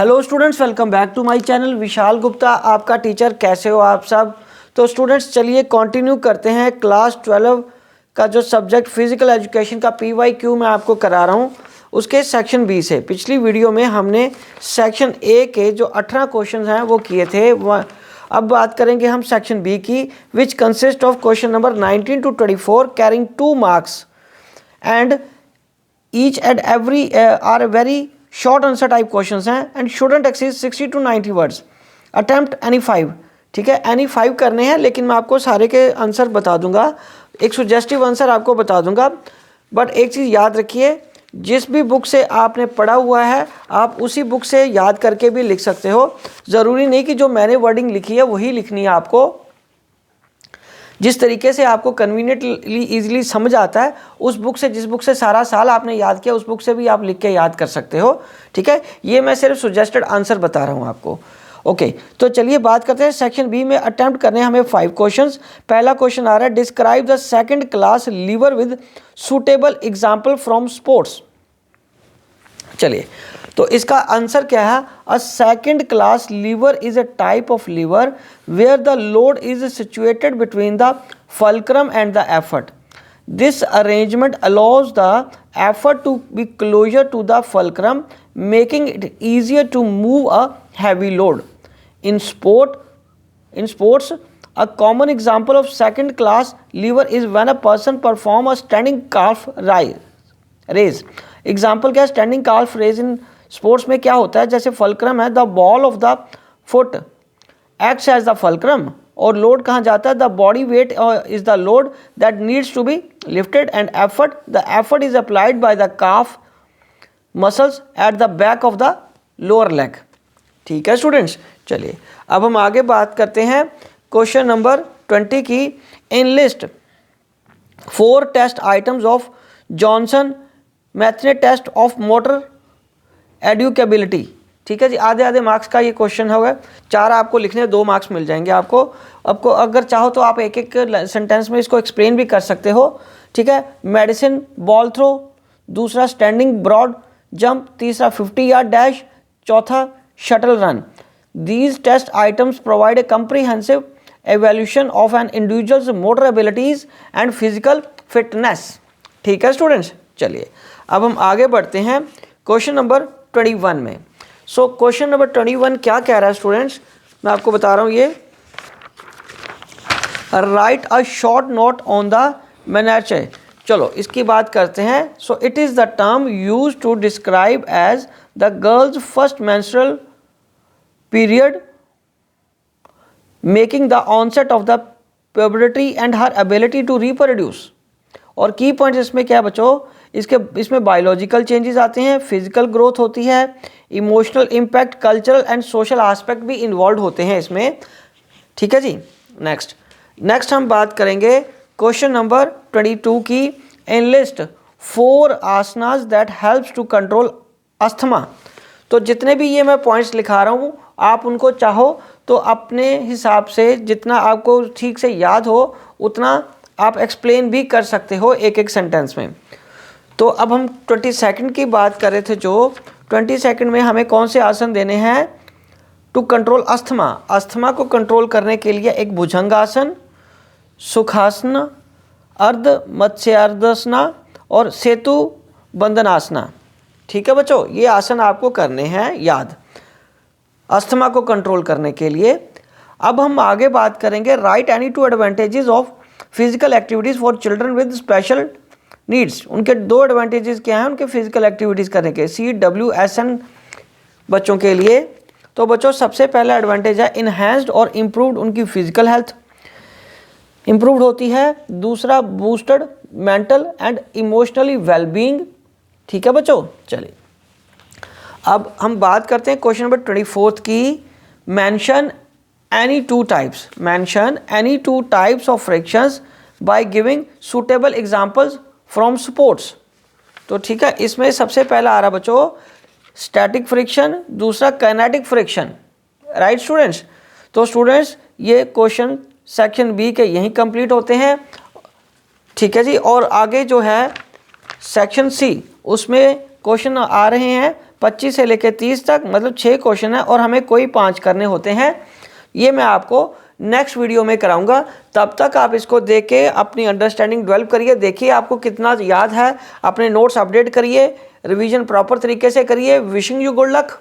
Hello students, welcome back to my channel. Vishal Gupta आपका teacher. कैसे हो आप सब? तो स्टूडेंट्स चलिए कंटिन्यू करते हैं क्लास 12 का जो सब्जेक्ट फिजिकल एजुकेशन का PYQ मैं आपको करा रहा हूँ उसके सेक्शन बी से। पिछली वीडियो में हमने सेक्शन ए के जो 18 क्वेश्चन हैं वो किए थे। अब बात करेंगे हम सेक्शन बी की, which consist of question number 19 to 24 carrying 2 marks and each and every are very short answer type questions हैं and shouldn't exceed 60 to 90 words. Attempt any 5। ठीक है, एनी 5 करने हैं, लेकिन मैं आपको सारे के आंसर बता दूंगा, एक सजेस्टिव आंसर आपको बता दूंगा। बट एक चीज़ याद रखिए, जिस भी बुक से आपने पढ़ा हुआ है आप उसी बुक से याद करके भी लिख सकते हो। ज़रूरी नहीं कि जो मैंने वर्डिंग लिखी है वही लिखनी है आपको। जिस तरीके से आपको कन्वीनियंटली ईजिली समझ आता है उस बुक से, जिस बुक से सारा साल आपने याद किया उस बुक से भी आप लिख के याद कर सकते हो। ठीक है, ये मैं सिर्फ सजेस्टेड आंसर बता रहा हूँ आपको। ओके, तो चलिए बात करते हैं। सेक्शन बी में अटेम्प्ट करने हमें 5 क्वेश्चंस। पहला क्वेश्चन आ रहा है, describe the second class lever with suitable example from sports. चलिए, तो इसका आंसर क्या है? A second class lever is a type of lever where the load is situated between the fulcrum and the effort. This arrangement allows the effort to be closer to the fulcrum, making it easier to move a heavy load. In sports, a common example of second class lever is when a person perform a standing calf raise। Example क्या है? Standing calf raise in sports में क्या होता है? जैसे fulcrum है, the ball of the foot acts as the fulcrum, और load कहाँ जाता है? The body weight is the load that needs to be lifted and effort, the effort is applied by the calf muscles at the back of the lower leg. ठीक है students, चलिए अब हम आगे बात करते हैं क्वेश्चन नंबर 20 की। Enlist 4 test items of Johnson Metheny test of motor educability. ठीक है जी, आधे आधे मार्क्स का ये क्वेश्चन होगा। 4 आपको लिखने, 2 मार्क्स मिल जाएंगे आपको। अगर चाहो तो आप एक एक सेंटेंस में इसको एक्सप्लेन भी कर सकते हो। ठीक है, मेडिसिन बॉल थ्रो, दूसरा स्टैंडिंग ब्रॉड जंप, तीसरा 50 यार्ड डैश, चौथा shuttle run. These test items provide a comprehensive evaluation of an individual's motor abilities and physical fitness। ठीक है स्टूडेंट्स, चलिए अब हम आगे बढ़ते हैं क्वेश्चन नंबर 21 में। सो क्वेश्चन नंबर 21 क्या कह रहा है स्टूडेंट्स? मैं आपको बता रहा हूँ ये, write a short note on the menarche. चलो इसकी बात करते हैं। So it is the term use to describe as the girls first menstrual period, making the onset of the puberty and her ability to reproduce। और की points इसमें क्या है बच्चों? इसमें बायोलॉजिकल चेंजेस आते हैं, फिजिकल ग्रोथ होती है, emotional impact, cultural and social aspect भी इन्वॉल्व होते हैं इसमें। ठीक है जी, नेक्स्ट हम बात करेंगे क्वेश्चन नंबर 22 की। Enlist 4 asanas that helps to control asthma. तो जितने भी ये मैं पॉइंट्स लिखा रहा हूँ आप उनको चाहो तो अपने हिसाब से जितना आपको ठीक से याद हो उतना आप एक्सप्लेन भी कर सकते हो एक एक सेंटेंस में। तो अब हम 22 की बात कर रहे थे। जो 22 में हमें कौन से आसन देने हैं टू कंट्रोल अस्थमा। अस्थमा को कंट्रोल करने के लिए एक भुजंगासन, सुखासन, अर्ध मत्स्यार्धसना और सेतु बंधनासना। ठीक है बच्चों, ये आसन आपको करने हैं याद अस्थमा को कंट्रोल करने के लिए। अब हम आगे बात करेंगे, right any 2 advantages of physical activities for children with special needs. उनके 2 एडवांटेजेस क्या हैं उनके फिजिकल एक्टिविटीज़ करने के, CWSN बच्चों के लिए। तो बच्चों सबसे पहला एडवांटेज है इन्हेंस्ड और इम्प्रूव्ड उनकी फिजिकल हेल्थ इम्प्रूव्ड होती है। दूसरा boosted mental and emotionally wellbeing. ठीक है बच्चों, चलिए अब हम बात करते हैं क्वेश्चन नंबर 24 की। Mention any 2 types, mention any 2 types of frictions by giving suitable examples from sports. तो ठीक है, इसमें सबसे पहला आ रहा बच्चों स्टैटिक फ्रिक्शन, दूसरा काइनेटिक फ्रिक्शन। राइट स्टूडेंट्स, तो स्टूडेंट्स ये क्वेश्चन सेक्शन बी के यहीं कंप्लीट होते हैं। ठीक है जी, और आगे जो है सेक्शन सी उसमें क्वेश्चन आ रहे हैं 25 से लेकर 30 तक, मतलब 6 क्वेश्चन है और हमें कोई 5 करने होते हैं। ये मैं आपको नेक्स्ट वीडियो में कराऊंगा। तब तक आप इसको देख के अपनी अंडरस्टैंडिंग डेवलप करिए, देखिए आपको कितना याद है, अपने नोट्स अपडेट करिए, रिवीजन प्रॉपर तरीके से करिए। Wishing you good luck.